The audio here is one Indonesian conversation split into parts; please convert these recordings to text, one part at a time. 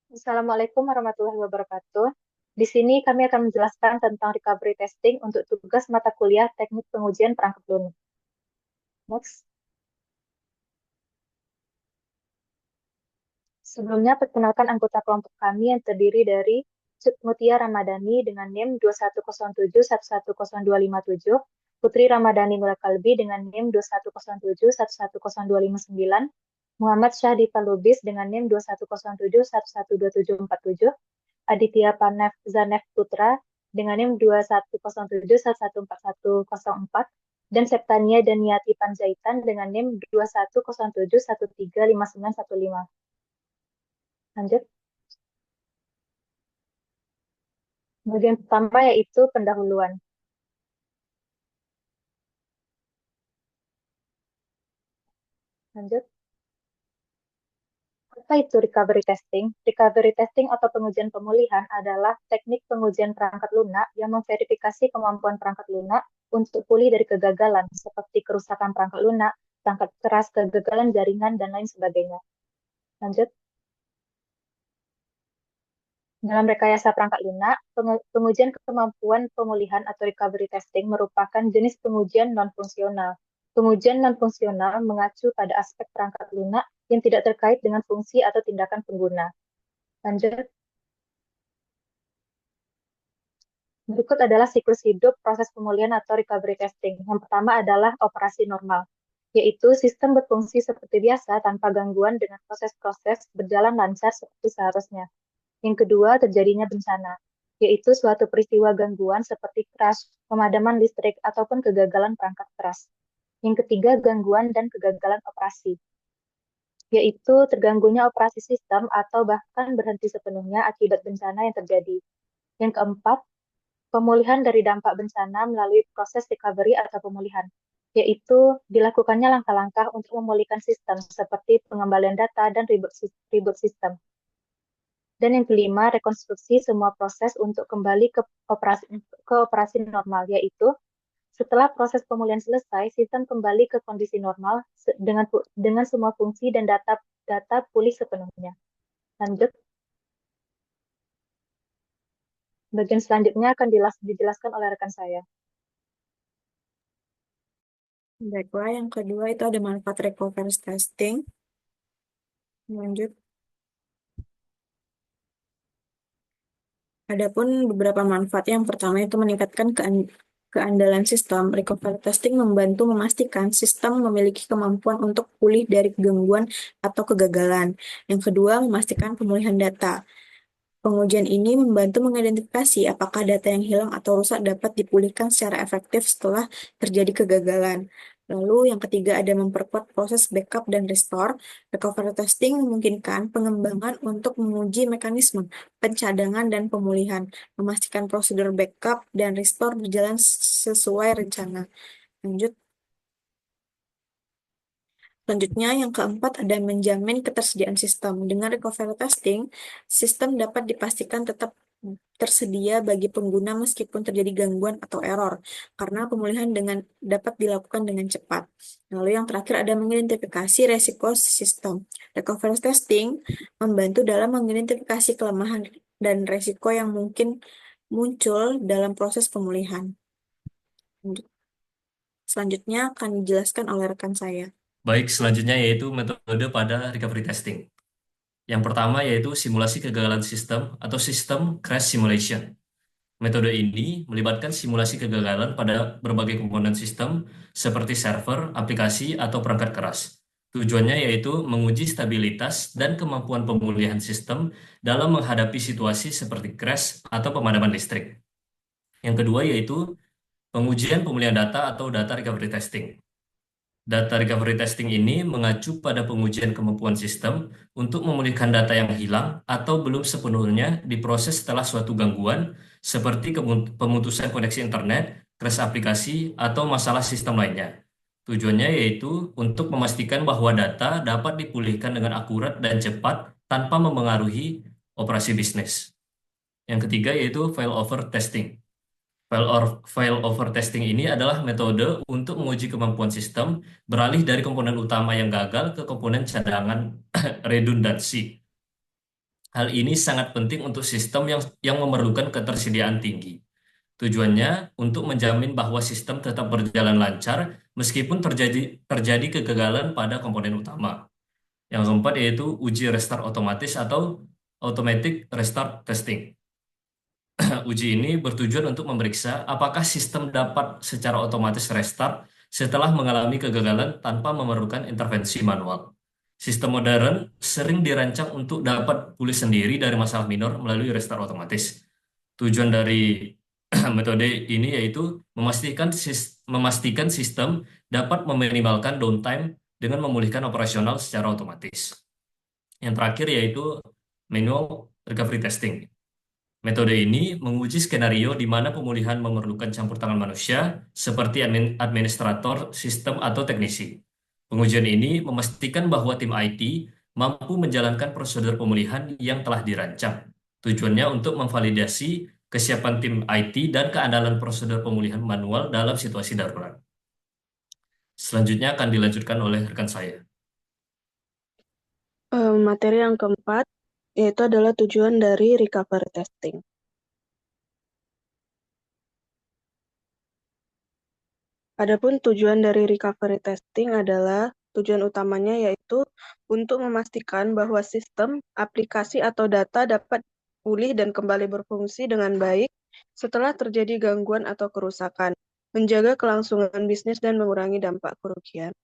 Assalamualaikum warahmatullahi wabarakatuh. Di sini kami akan menjelaskan tentang recovery testing untuk tugas mata kuliah Teknik Pengujian Perangkat Lunak. Next. Sebelumnya, perkenalkan anggota kelompok kami yang terdiri dari Mutia Ramadhani dengan NIM 2107-11027, Putri Ramadhani Murakalbi dengan NIM 2107-11029, Muhammad Syahdifa Lubis dengan NIM 2107-1127747, Aditya Panev Zanev Putra dengan NIM 2107-1141104, dan Septania Daniati Panjaitan dengan NIM 2107-1359915. Lanjut. Bagian pertama yaitu pendahuluan. Lanjut. Apa itu recovery testing? Recovery testing atau pengujian pemulihan adalah teknik pengujian perangkat lunak yang memverifikasi kemampuan perangkat lunak untuk pulih dari kegagalan, seperti kerusakan perangkat lunak, perangkat keras, kegagalan jaringan, dan lain sebagainya. Lanjut. Dalam rekayasa perangkat lunak, pengujian kemampuan pemulihan atau recovery testing merupakan jenis pengujian non-fungsional. Pengujian non-fungsional mengacu pada aspek perangkat lunak yang tidak terkait dengan fungsi atau tindakan pengguna. Lanjut. Berikut adalah siklus hidup proses pemulihan atau recovery testing. Yang pertama adalah operasi normal, yaitu sistem berfungsi seperti biasa tanpa gangguan dengan proses-proses berjalan lancar seperti seharusnya. Yang kedua, terjadinya bencana, yaitu suatu peristiwa gangguan seperti crash, pemadaman listrik, ataupun kegagalan perangkat keras. Yang ketiga, gangguan dan kegagalan operasi, yaitu terganggunya operasi sistem atau bahkan berhenti sepenuhnya akibat bencana yang terjadi. Yang keempat, pemulihan dari dampak bencana melalui proses recovery atau pemulihan, yaitu dilakukannya langkah-langkah untuk memulihkan sistem seperti pengembalian data dan reboot sistem. Dan yang kelima, rekonstruksi semua proses untuk kembali ke operasi normal, yaitu setelah proses pemulihan selesai, sistem kembali ke kondisi normal dengan semua fungsi dan data pulih sepenuhnya. Lanjut. Bagian selanjutnya akan dijelaskan oleh rekan saya. Baiklah, yang kedua itu ada manfaat recovery testing. Lanjut. Adapun beberapa manfaat yang pertama itu meningkatkan keandalan sistem. Recovery testing membantu memastikan sistem memiliki kemampuan untuk pulih dari gangguan atau kegagalan. Yang kedua, memastikan pemulihan data. Pengujian ini membantu mengidentifikasi apakah data yang hilang atau rusak dapat dipulihkan secara efektif setelah terjadi kegagalan. Lalu yang ketiga ada memperkuat proses backup dan restore. Recovery testing memungkinkan pengembangan untuk menguji mekanisme pencadangan dan pemulihan, memastikan prosedur backup dan restore berjalan sesuai rencana. Lanjut. Selanjutnya, yang keempat ada menjamin ketersediaan sistem. Dengan recovery testing, sistem dapat dipastikan tetap tersedia bagi pengguna meskipun terjadi gangguan atau error, karena pemulihan dapat dilakukan dengan cepat. Lalu yang terakhir ada mengidentifikasi resiko sistem. Recovery testing membantu dalam mengidentifikasi kelemahan dan resiko yang mungkin muncul dalam proses pemulihan. Selanjutnya akan dijelaskan oleh rekan saya. Baik, selanjutnya yaitu metode pada recovery testing. Yang pertama yaitu simulasi kegagalan sistem atau sistem crash simulation. Metode ini melibatkan simulasi kegagalan pada berbagai komponen sistem seperti server, aplikasi, atau perangkat keras. Tujuannya yaitu menguji stabilitas dan kemampuan pemulihan sistem dalam menghadapi situasi seperti crash atau pemadaman listrik. Yang kedua yaitu pengujian pemulihan data atau data recovery testing. Data recovery testing ini mengacu pada pengujian kemampuan sistem untuk memulihkan data yang hilang atau belum sepenuhnya diproses setelah suatu gangguan, seperti pemutusan koneksi internet, crash aplikasi, atau masalah sistem lainnya. Tujuannya yaitu untuk memastikan bahwa data dapat dipulihkan dengan akurat dan cepat tanpa mempengaruhi operasi bisnis. Yang ketiga yaitu failover testing. Failover testing ini adalah metode untuk menguji kemampuan sistem beralih dari komponen utama yang gagal ke komponen cadangan redundansi. Hal ini sangat penting untuk sistem yang memerlukan ketersediaan tinggi. Tujuannya untuk menjamin bahwa sistem tetap berjalan lancar meskipun terjadi kegagalan pada komponen utama. Yang keempat yaitu uji restart otomatis atau automatic restart testing. Uji ini bertujuan untuk memeriksa apakah sistem dapat secara otomatis restart setelah mengalami kegagalan tanpa memerlukan intervensi manual. Sistem modern sering dirancang untuk dapat pulih sendiri dari masalah minor melalui restart otomatis. Tujuan dari metode ini yaitu memastikan sistem dapat meminimalkan downtime dengan memulihkan operasional secara otomatis. Yang terakhir yaitu manual recovery testing. Metode ini menguji skenario di mana pemulihan memerlukan campur tangan manusia seperti administrator sistem atau teknisi. Pengujian ini memastikan bahwa tim IT mampu menjalankan prosedur pemulihan yang telah dirancang. Tujuannya untuk memvalidasi kesiapan tim IT dan keandalan prosedur pemulihan manual dalam situasi darurat. Selanjutnya akan dilanjutkan oleh rekan saya. Materi yang keempat yaitu adalah tujuan dari recovery testing. Adapun tujuan dari recovery testing adalah tujuan utamanya yaitu untuk memastikan bahwa sistem, aplikasi atau data dapat pulih dan kembali berfungsi dengan baik setelah terjadi gangguan atau kerusakan, menjaga kelangsungan bisnis dan mengurangi dampak kerugian.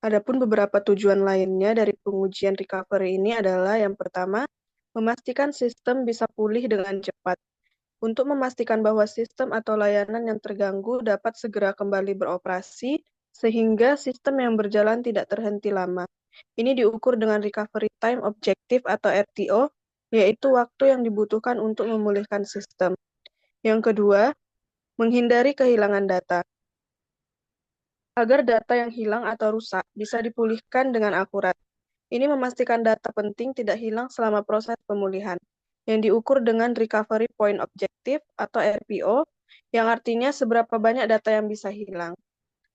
Adapun beberapa tujuan lainnya dari pengujian recovery ini adalah yang pertama, memastikan sistem bisa pulih dengan cepat. Untuk memastikan bahwa sistem atau layanan yang terganggu dapat segera kembali beroperasi, sehingga sistem yang berjalan tidak terhenti lama. Ini diukur dengan Recovery Time Objective atau RTO, yaitu waktu yang dibutuhkan untuk memulihkan sistem. Yang kedua, menghindari kehilangan data. Agar data yang hilang atau rusak bisa dipulihkan dengan akurat. Ini memastikan data penting tidak hilang selama proses pemulihan, yang diukur dengan Recovery Point Objective atau RPO, yang artinya seberapa banyak data yang bisa hilang.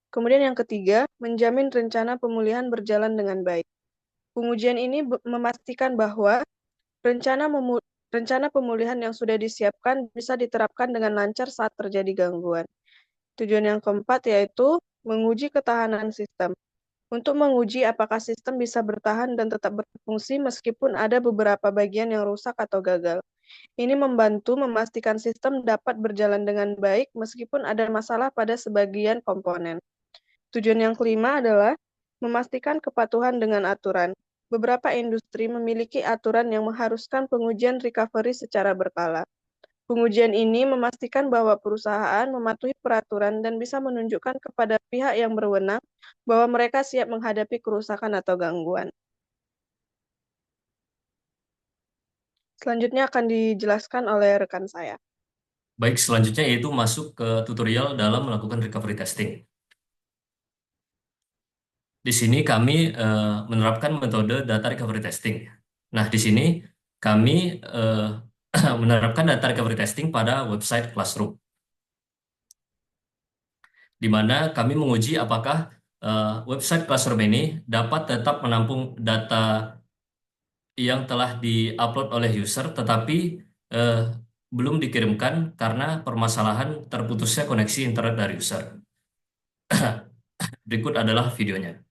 Kemudian yang ketiga, menjamin rencana pemulihan berjalan dengan baik. Pengujian ini memastikan bahwa rencana pemulihan yang sudah disiapkan bisa diterapkan dengan lancar saat terjadi gangguan. Tujuan yang keempat yaitu menguji ketahanan sistem. Untuk menguji apakah sistem bisa bertahan dan tetap berfungsi meskipun ada beberapa bagian yang rusak atau gagal. Ini membantu memastikan sistem dapat berjalan dengan baik meskipun ada masalah pada sebagian komponen. Tujuan yang kelima adalah memastikan kepatuhan dengan aturan. Beberapa industri memiliki aturan yang mengharuskan pengujian recovery secara berkala. Pengujian ini memastikan bahwa perusahaan mematuhi peraturan dan bisa menunjukkan kepada pihak yang berwenang bahwa mereka siap menghadapi kerusakan atau gangguan. Selanjutnya akan dijelaskan oleh rekan saya. Baik, selanjutnya yaitu masuk ke tutorial dalam melakukan recovery testing. Di sini kami menerapkan metode data recovery testing. Nah, di sini kami menerapkan data recovery testing pada website Classroom, di mana kami menguji apakah website Classroom ini dapat tetap menampung data yang telah di-upload oleh user, tetapi eh, belum dikirimkan karena permasalahan terputusnya koneksi internet dari user. Berikut adalah videonya.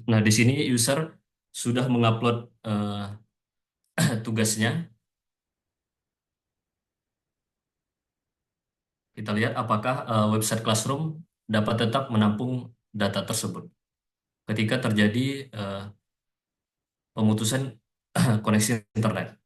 Nah, di sini user sudah mengupload tugasnya. Kita lihat apakah website Classroom dapat tetap menampung data tersebut ketika terjadi pemutusan koneksi internet.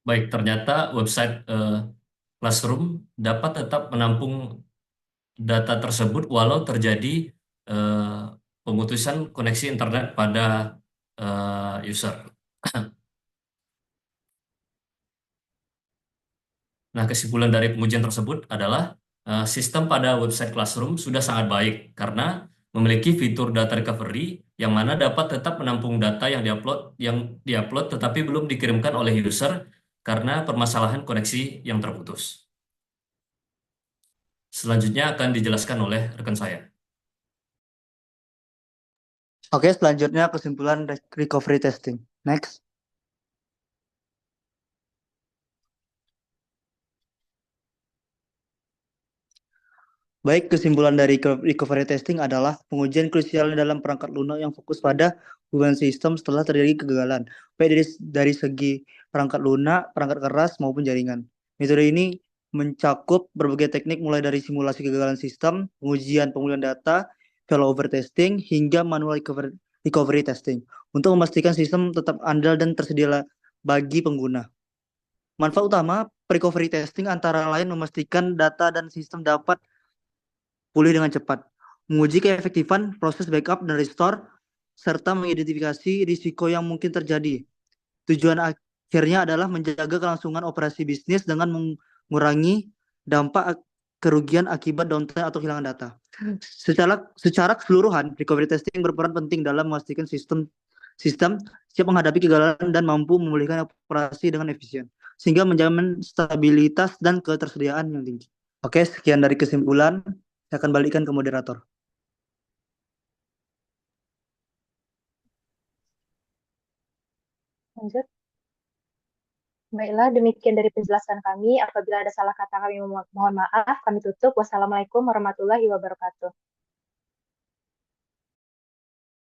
Baik, ternyata website Classroom dapat tetap menampung data tersebut walau terjadi eh, pemutusan koneksi internet pada user. Nah, kesimpulan dari pengujian tersebut adalah sistem pada website Classroom sudah sangat baik karena memiliki fitur data recovery yang mana dapat tetap menampung data yang diupload tetapi belum dikirimkan oleh user karena permasalahan koneksi yang terputus. Selanjutnya akan dijelaskan oleh rekan saya. Oke, selanjutnya kesimpulan recovery testing. Next. Baik, kesimpulan dari recovery testing adalah pengujian krusial dalam perangkat lunak yang fokus pada hubungan sistem setelah terjadi kegagalan, baik dari segi perangkat lunak, perangkat keras, maupun jaringan. Metode ini mencakup berbagai teknik mulai dari simulasi kegagalan sistem, pengujian pemulihan data, failover testing, hingga manual recovery testing untuk memastikan sistem tetap andal dan tersedia bagi pengguna. Manfaat utama recovery testing antara lain memastikan data dan sistem dapat pulih dengan cepat, menguji keefektifan proses backup dan restore, serta mengidentifikasi risiko yang mungkin terjadi. Tujuan akhirnya adalah menjaga kelangsungan operasi bisnis dengan mengurangi dampak kerugian akibat downtime atau kehilangan data. Secara keseluruhan, recovery testing berperan penting dalam memastikan sistem siap menghadapi kegagalan dan mampu memulihkan operasi dengan efisien, sehingga menjamin stabilitas dan ketersediaan yang tinggi. Oke, sekian dari kesimpulan. Saya akan balikkan ke moderator. Lanjut. Baiklah, demikian dari penjelasan kami. Apabila ada salah kata kami mohon maaf. Kami tutup. Wassalamualaikum warahmatullahi wabarakatuh.